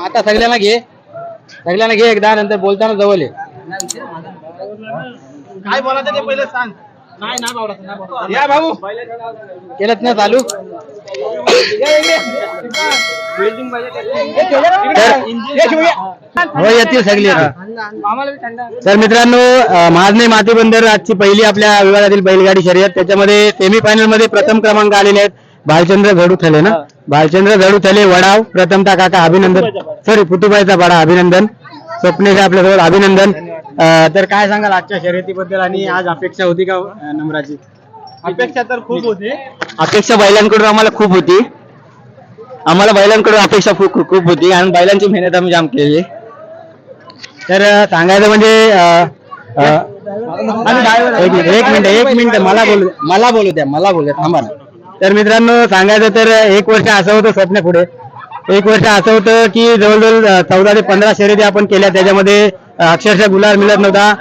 आता सगळ्यांना घे एकदा, नंतर बोलताना जवळ ये. काय बोलायचं ते पहिलं सांग. या भाऊ केलंच ना चालू. हो येतील सगळी. तर मित्रांनो, महाजनी माती बंदर आजची पहिली आपल्या विभागातील बैलगाडी शर्यत. त्याच्यामध्ये सेमीफायनल मध्ये प्रथम क्रमांक आलेले आहेत भालचंद्र झडूथले ना, भालचंद्र झडूथले वडाव. प्रथमतः काका अभिनंदन, सॉरी पुतुबाईचा बडा अभिनंदन. स्वप्नेश आपल्यासोबत अभिनंदन. तर काय सांगाल आजच्या शर्यतीबद्दल, आणि आज अपेक्षा होती का नंबराची? अपेक्षा तर खूप होती. अपेक्षा बैलांकडून आम्हाला खूप होती, अपेक्षा खूप होती, आणि बैलांची मेहनत आम्ही जाम केली. तर सांगायचं म्हणजे एक मिनिट मला बोलू द्या थांबा ना. तर मित्रांनो सांगायचं तर एक वर्ष असं होतं स्वप्न पुढे, एक वर्ष असं होतं की जवळजवळ 14 ते 15 शर्यती आपण केल्या. त्याच्यामध्ये अक्षरशः गुलाल मिळत नव्हता.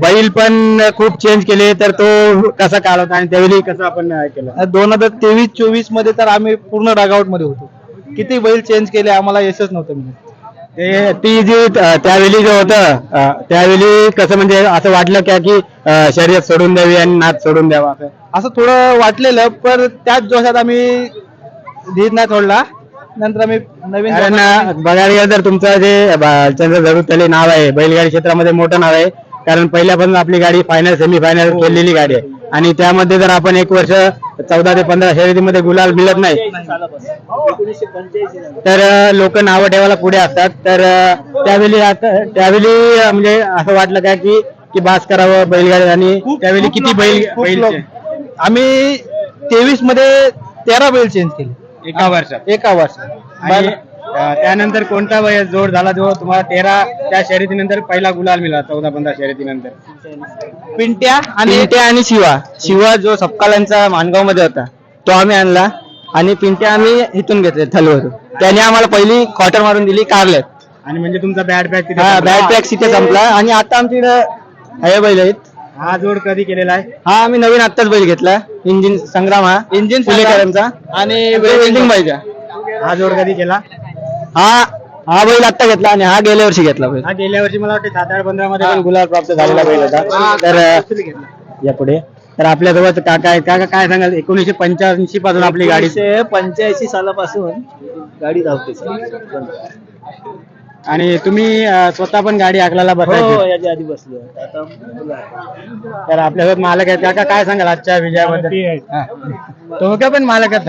बैल पण खूप चेंज केले. तर तो कसा काळ होता आणि त्यावेळी कसं आपण केलं? 2023-24 मध्ये तर आम्ही पूर्ण रगआउट मध्ये होतो. किती बैल चेंज केले आम्हाला यशच नव्हतं मिळत. ती जी त्यावेळी जे होतं त्यावेळी कसं म्हणजे असं वाटलं का की शर्यत सोडून द्यावी आणि नाच सोडून द्यावा असं थोडं वाटलेलं, पण त्याच जोशात आम्ही धीर नाही सोडला. नंतर आम्ही नवीन बघायला गेलं तर तुमचं जे भालचंद्र झडूथले नाव आहे बैलगाडी क्षेत्रामध्ये मोठं नाव आहे. कारण पहिल्यापासून आपली गाडी फायनल सेमीफायनल खेळलेली गाडी आहे, आणि त्यामध्ये जर आपण एक वर्ष 14 ते 15 शर्यतीमध्ये गुलाल मिळत नाही तर लोक नावं ठेवायला पुढे असतात. तर त्यावेळी म्हणजे असं वाटलं का की बास करावं बैलगाडी, आणि त्यावेळी किती बैल आम्ही 23 मध्ये 13 बैल चेंज केले एका वर्षात. आणि त्यानंतर कोणता जोड झाला जो तुम्हाला 13 त्या शर्यतीनंतर पहिला गुलाल मिळाला 14-15 शर्यतीनंतर? पिंट्या आणि शिवा जो सपकालांचा मानगाव मध्ये होता तो आम्ही आणला, आणि पिंट्या आम्ही इथून घेतले थलवरून. त्याने आम्हाला पहिली क्वार्टर मारून दिली कारलेत. आणि म्हणजे तुमचा बॅट पॅक तिथे संपला. आणि आता आमच्याकडे हे बैल आहेत. हा जोड कधी केलेला आहे? हा आम्ही नवीन आत्ताच बैल घेतला, इंजिन संग्राम. हा इंजिन पुलेकरांचा आणि वेल्डिंग बाईचा. हा जोड कधी केला? हा बैल आत्ता घेतला, आणि हा गेल्या वर्षी घेतला बैल. हा गेल्या वर्षी मला वाटतं 7-8-15 मध्ये पण गुलाल प्राप्त झालेला बैल होता. तर यापुढे तर आपल्यासोबत काका आहेत. काका काय सांगाल, 1985 पासून आपली गाडी? 85 सालापासून गाडी धावते. आणि तुम्ही स्वतः पण गाडी हाकलायला बसायची? याच्या आधी बसलो. तर आपल्यासोबत मालक आहेत. काका काय सांगाल आजच्या विजयाबद्दल? तो का पण मालक आहेत.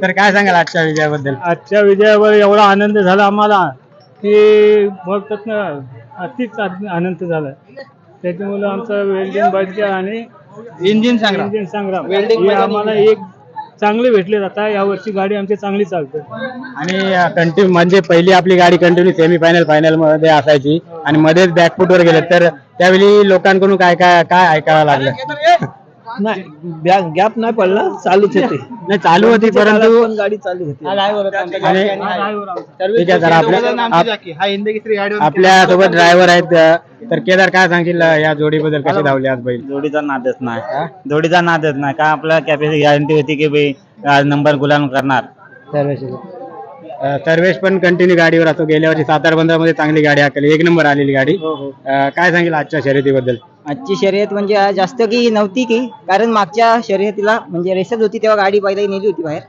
तर काय सांगाल आजच्या विजयाबद्दल? आजच्या विजयावर एवढा आनंद झाला आम्हाला की बोलतात ना, अतिच आनंद झाला. त्याच्यामुळे आमचा वेल्डिंग बाईकच्या आणि इंजिन संग्राम हे आम्हाला एक चांगले भेटले जातात. यावर्षी गाडी आमची चांगली चालते. आणि कंटिन्यू म्हणजे पहिली आपली गाडी कंटिन्यू फायनल मध्ये असायची, आणि मध्येच बॅकफुटवर गेले. तर त्यावेळी लोकांकडून काय ऐकावं लागलं? नाही, गॅप नाही पडला, चालूच होते. नाही चालू होती, परंतु गाडी चालू होती. ठीक आहे. तर आपल्या सोबत ड्रायव्हर आहेत. तर केदार काय सांगशील या जोडीबद्दल? कशी धावली आज बैल? जोडीचा नादच नाही का, आपल्याला कॅपॅसिटी गॅरंटी होती की भाई आज नंबर गुलाम करणार. सर्वेश पण कंटिन्यू गाडीवर असतो. गेल्या वर्षी 7-8-15 मध्ये चांगली गाडी हाकली, 1 नंबर आलेली गाडी. काय सांगेल आजच्या शर्यतीबद्दल? आजची शर्यत म्हणजे जास्त की नव्हती की, कारण मागच्या शर्यतीला म्हणजे रेसच होती तेव्हा गाडी बैलाही नेली होती बाहेर.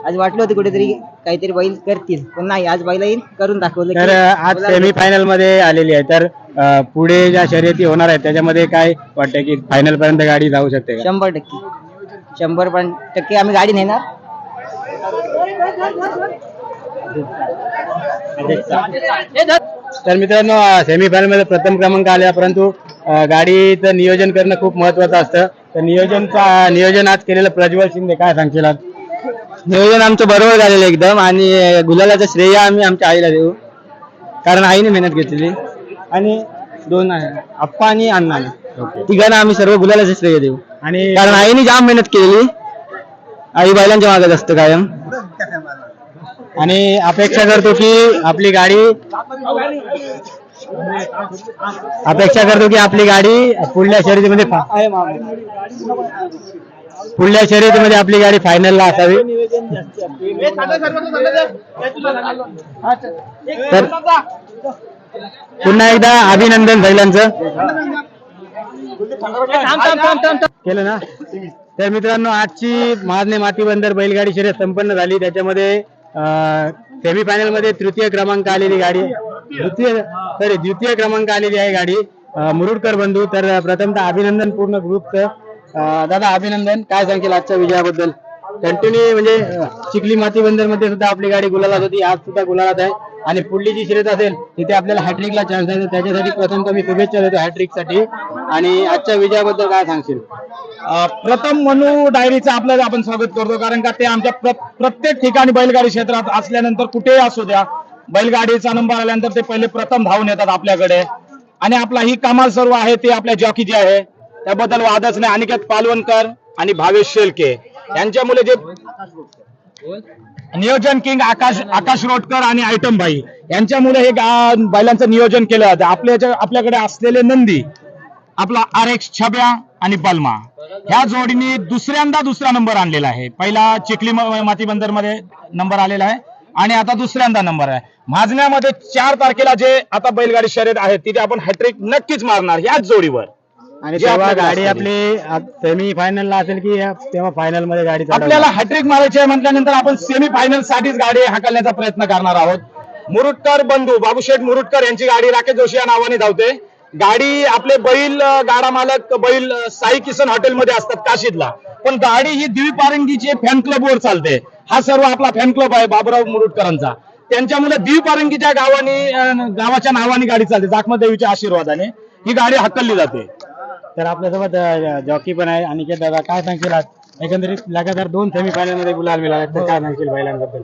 आज वाटलं होतं कुठेतरी काहीतरी बैल करतील, पण नाही, आज बैलाही करून दाखवलं. तर आज सेमीफायनल मध्ये आलेली आहे. तर पुढे ज्या शर्यती होणार आहेत त्याच्यामध्ये काय वाटतं की फायनल पर्यंत गाडी जाऊ शकते? 100% आम्ही गाडी नेणार. तर मित्रांनो, सेमीफायनल मध्ये प्रथम क्रमांक आला, परंतु गाडीचं नियोजन करणं खूप महत्वाचं असतं. तर नियोजन आज केलेलं प्रज्वल शिंदे, काय सांगशील? नियोजन आमचं बरोबर झालेलं एकदम, आणि गुलालाचं श्रेय आम्ही आमच्या आईला देऊ, कारण आईने मेहनत घेतलेली. आणि 2 आप्पा आणि अण्णाने, तिघांना आम्ही सर्व गुलालाचं श्रेय देऊ. आणि कारण आईने जाम मेहनत केलेली, आई बैलांच्या मागत असतं कायम. आणि अपेक्षा करतो की आपली गाडी पुढल्या शर्यतीमध्ये पुढल्या शर्यतीमध्ये आपली गाडी फायनलला असावी. तर पुन्हा एकदा अभिनंदन बैलांचं केलं ना. तर मित्रांनो, आजची महाजने मातीबंदर बैलगाडी शर्यत संपन्न झाली. त्याच्यामध्ये सेमीफायनल मध्ये तृतीय क्रमांक आलेली गाडी, द्वितीय क्रमांक आलेली आहे गाडी मुरुडकर बंधू. तर प्रथमतः अभिनंदन पूर्ण ग्रुपचं. दादा अभिनंदन, काय सांगेल आजच्या विजयाबद्दल? कंटिन्यू म्हणजे चिखली मातीबंदर मध्ये सुद्धा आपली गाडी गुलालात होती, आज सुद्धा गुलालात आहे आणि पुढली जी शर्यत असेल तिथे आपल्याला हॅट्रिकला चान्स आहे. त्याच्यासाठी प्रथमतः मी शुभेच्छा देतो हॅट्रिक साठी. आणि आजच्या विजयाबद्दल काय सांगशील? प्रथम मनू डायरीचं आपल्याला आपण स्वागत करतो, कारण का ते आमच्या प्रत्येक ठिकाणी बैलगाडी क्षेत्रात असल्यानंतर कुठेही असू द्या, बैलगाडीचा नंबर आल्यानंतर ते पहिले प्रथम धावून येतात आपल्याकडे. आणि आपला ही कमाल सर्व आहे ते आपल्या जॉकी जे आहे त्याबद्दल वादच नाही. अनिकेत पालवणकर आणि भावेश शेलके यांच्यामुळे जे नियोजन किंग आकाश रोटकर आणि आयटम भाई यांच्यामुळे हे बैलांचं नियोजन केलं जातं. आपल्याकडे असलेले नंदी आपला RX छब्या आणि बलमा ह्या जोडीने दुसरा नंबर आणलेला आहे. पहिला चिखली मातीबंदर मध्ये नंबर आलेला आहे आणि आता दुसऱ्यांदा नंबर आहे. माजण्यामध्ये 4 तारखेला जे आता बैलगाडी शर्यत आहे तिथे आपण हॅट्रिक नक्कीच मारणार याच जोडीवर. आणि तेव्हा गाडी आपली सेमी फायनलला असेल की तेव्हा फायनल मध्ये गाडी आपल्याला हॅट्रिक मारायची आहे म्हटल्यानंतर आपण सेमी फायनल साठीच गाडी हाकलण्याचा प्रयत्न करणार आहोत. मुरुडकर बंधू बाबूशेठ मुरुडकर यांची गाडी राकेश जोशी या नावाने धावते. गाडी आपले बैल गाडा मालक बैल साई किसन हॉटेलमध्ये असतात काशीदला, पण गाडी ही द्विपारंगीची फॅन क्लब वर चालते. हा सर्व आपला फॅन क्लब आहे बाबूराव मुरुडकरांचा. त्यांच्यामुळे द्विपारंगीच्या गावाच्या नावाने गाडी चालते. जाखमादेवीच्या आशीर्वादाने ही गाडी हाकलली जाते. तर आपल्यासोबत जॉकी पण आहे. अनिकेत दादा, काय सांगशील? आज एकंदरीत लगातार 2 सेमीफायनल मध्ये गुलाल मिळाला, तर काय सांगशील बैलांबद्दल?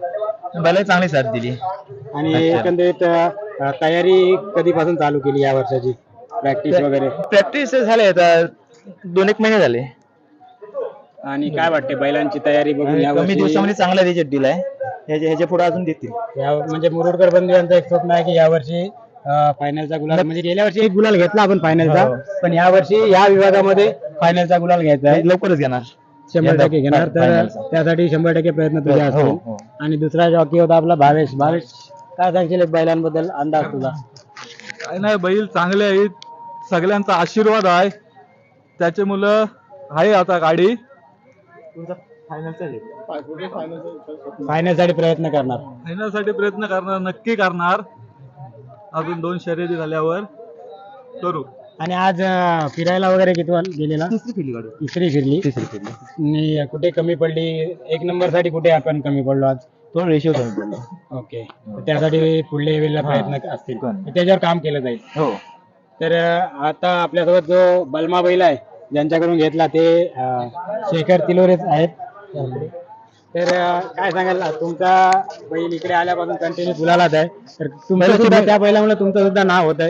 बैल चांगली साथ दिली. आणि एकंदरीत तयारी कधीपासून चालू केली या वर्षाची? प्रॅक्टिस वगैरे? प्रॅक्टिस झाले आता 2-1 महिने झाले. आणि काय वाटते बैलांची तयारी बघून? या कमी दिवसामध्ये चांगला रिजल्ट दिलाय. ह्याच्या पुढे अजून देतील. म्हणजे मुरुडकर बंधू यांचं एक स्वप्न आहे की यावर्षी फायनलचा गुलाल, म्हणजे गेल्या वर्षी एक गुलाल घेतला आपण फायनलचा, पण या वर्षी या विभागामध्ये फायनलचा गुलाल घ्यायचा आहे. लवकरच घेणार, 100% घेणार. तर त्यासाठी 100% प्रयत्न तुझे असतील. आणि दुसरा जॉकी होता आपला भावेश. काय सांगशील बैलांबद्दल अंदाज तुझा? काय नाही, बैल चांगले आहेत, सगळ्यांचा आशीर्वाद आहे, त्याच्यामुळं आहे आता गाडी फायनल साठी प्रयत्न करणार. फायनलसाठी प्रयत्न करणार, नक्की करणार. अजून 2 शर्यती झाल्यावर करू. आणि आज फिरायला वगैरे किती गेलेला? तिसरी फिरली. आणि कुठे कमी पडली? 1 नंबर साठी कुठे आपण कमी पडलो आज? तो रेशिओ कमी पडला. ओके, त्यासाठी पुढल्या वेळेला प्रयत्न असतील, त्याच्यावर काम केलं जाईल. हो. तर आता आपल्यासोबत जो बलमा बैल आहे ज्यांच्याकडून घेतला ते शेखर तिलोरेच आहेत. तर काय सांगाल, तुमचा बैल इकडे आल्यापासून कंटिन्यू गुलालात आहे, तर तुमचं सुद्धा त्या बैलामुळे तुमचं सुद्धा नाव होत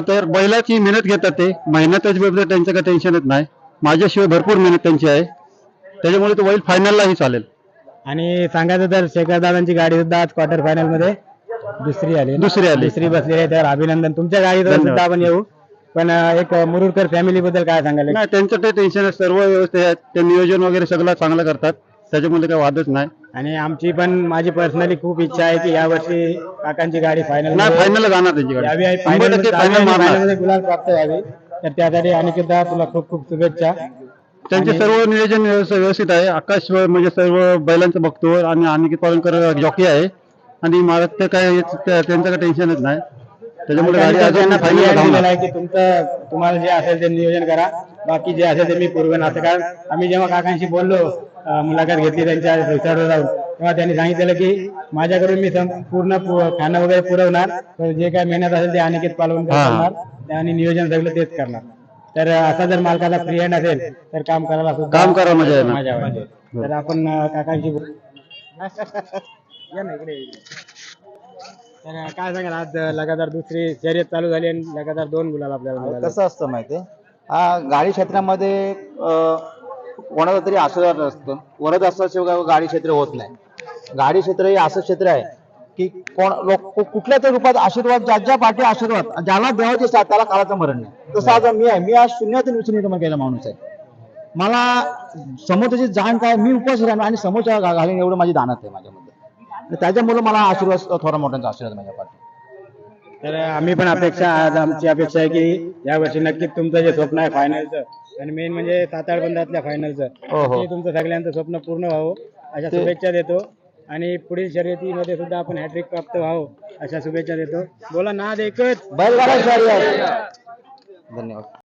आहे. बैलाची मेहनत घेतात ते, मेहनतच बद्दल त्यांचं काही टेन्शनच नाही. माझ्याशिवाय भरपूर मेहनत त्यांची आहे, त्याच्यामुळे तो बैल फायनललाही चालेल. आणि सांगायचं तर शेखर दादांची गाडी सुद्धा आज क्वार्टर फायनल मध्ये दुसरी बसलेली आहे. तर अभिनंदन. तुमच्या गाडीवर सुद्धा आपण येऊ, पण एक मुरुडकर फॅमिली बद्दल काय सांगाल? नाही, त्यांचं ते टेन्शन, सर्व व्यवस्थित आहे, ते नियोजन वगैरे सगळं चांगलं करतात, त्याच्यामुळे काही वादच नाही. आणि आमची पण, माझी पर्सनली खूप इच्छा आहे की यावर्षी काकांची गाडी फायनल फायनल जाणार त्यांची गाडी, 100% फायनल मारणार. गुलाल प्राप्त व्हावी. तर त्यासाठी अनिकेत तुला खूप खूप शुभेच्छा. त्यांचे सर्व नियोजन व्यवस्थित आहे. आकाश म्हणजे सर्व बैलांचं बघतो आणि अनिकेत पालनकर जॉकी आहे, आणि मला ते काय त्यांचं काही टेन्शनच नाही. त्याच्यामुळे गाडी आहे की तुम्हाला जे असेल ते नियोजन करा, बाकी जे असेल ते मी पूर्व असं. कारण आम्ही जेव्हा काकांशी बोललो, मुलाखत घेतली त्यांच्या रिसॉर्टवर जाऊन, तेव्हा त्यांनी सांगितलेलं की माझ्याकडून मी पूर्ण खाणं वगैरे पुरवणार, तर जे काय मेहनत असेल ते अनिकेत पालवणकर करणार आणि नियोजन सगळं तेच करणार. तर असा जर मालकाचा फ्री हँड असेल तर काम करायला मजा वाटेल. तर आपण काकांशी तर काय सांगाल, आज लगातार दुसरी शर्यत चालू झाली आणि लगातार 2 गुलाल आपल्याला मिळाले. कसं असतं माहितीये, गाडी क्षेत्रामध्ये कोणाचा तरी आशीर्वाद असतं, वरद असल्याशिवाय गाडी क्षेत्र होत नाही. गाडी क्षेत्र हे असं क्षेत्र आहे की कुठल्या तरी रूपात आशीर्वाद, ज्या पाठी आशीर्वाद ज्याला देवाचे त्याला काळाचं मरण नाही. तसं आज मी आहे, मी आज शून्यातून विचून निर्माण केलेला माणूस आहे. मला समोरची जाण काय मी उपवास राहणार आणि समोरच्या घालीन एवढं माझी दानत आहे माझ्यामध्ये आणि त्याच्यामुळे मला आशीर्वाद थोडा मोठ्यांचा आशीर्वाद माझ्या पाठी. तर आम्ही पण अपेक्षा आज आमची अपेक्षा आहे की यावर्षी नक्कीच तुमचं जे स्वप्न आहे फायनलचं आणि मेन म्हणजे सातार बंधातल्या फायनलचं हो. ते तुमचं सगळ्यांचं स्वप्न पूर्ण व्हावं अशा शुभेच्छा देतो आणि पुढील शर्यतीमध्ये सुद्धा आपण हॅट्रिक प्राप्त व्हावं अशा शुभेच्छा देतो. बोला नाद एकच बैलगाडा शर्यत. धन्यवाद.